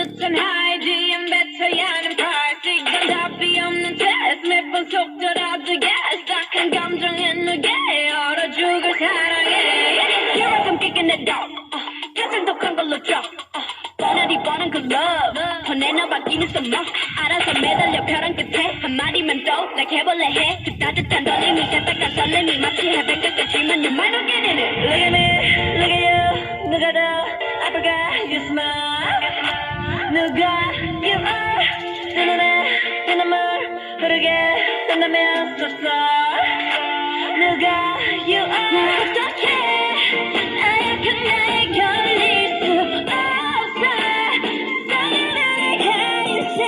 듯한 하이지 안 뱉어야 하는 price 이건 답이 없는 test 몇 번 속더라도 yes 딱한 감정에 누게 얼어 죽을 사랑해 Here I come kicking it down 가슴 독한 걸로 줘 뻔하디 뻔한 그 love 더 내놔받기는 써 너 알아서 매달려 벼랑 끝에 한마디만 더 해볼래 해 그 따뜻한 떨림이 가득한 설렘이 마치 해변가 끝이면 you might not get in it Look at me, look at you 누가 더 아플까 you smile 누가 you are 내 눈에 내 눈물 흐르게 된다면 so sorry 누가 you are 어떡해 하얗게 나에 걸릴 수 없어 사랑을 가야지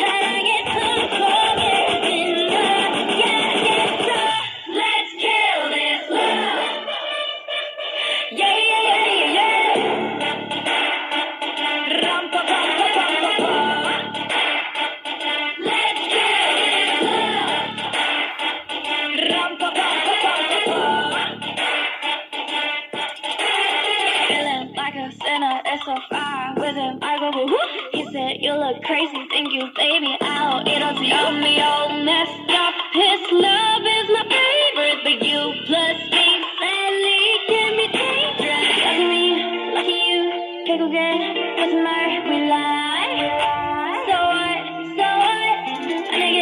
사랑의 통곡을 찔러 yeah yeah so let's kill this love yeah yeah yeah yeah ram pa pa pa pa pa pa let's kill this love ram pa pa pa pa pa pa feeling like a sinner it's so far with him I go woo he said you look crazy think you baby out it'll tell me all messed up his love is my favorite but you plus me sadly can be dangerous lucky me lucky you 결국에 무슨 말 we lie so what 만약에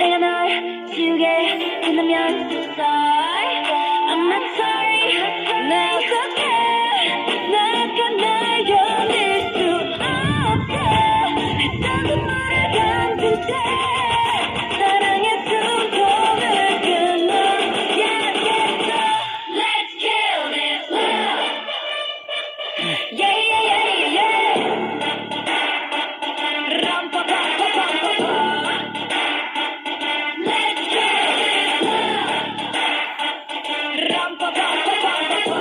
내가 널 지우게 된다면 so sorry I'm not sorry 나 어떡해 너가 날 견딜 수 없어 했던 눈물을 감출 때 사랑의 숨통을 끊어 yeah yeah so let's kill this love yeah yeah yeah yeah ram pa pa pa pa pa pa let's kill this love ram pa pa pa pa pa pa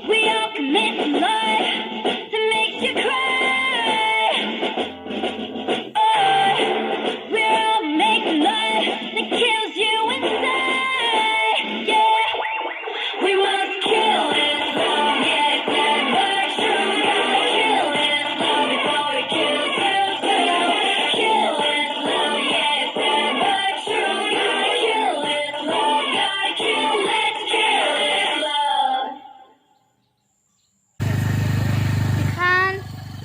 we all commit to love that makes you cry oh we all make love that kills you inside yeah we must kill this love yeah it's never true gotta kill this love before we kill ourselves kill this love yeah it's never true gotta kill this love gotta kill let's kill this love 你看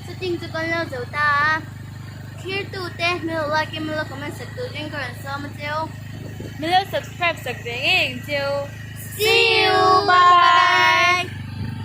设定这个了就打 Here to te मिलो like मिलो comment सकते हो जिनको रंसा मचेओ मिलो subscribe सकते हैं जो See you bye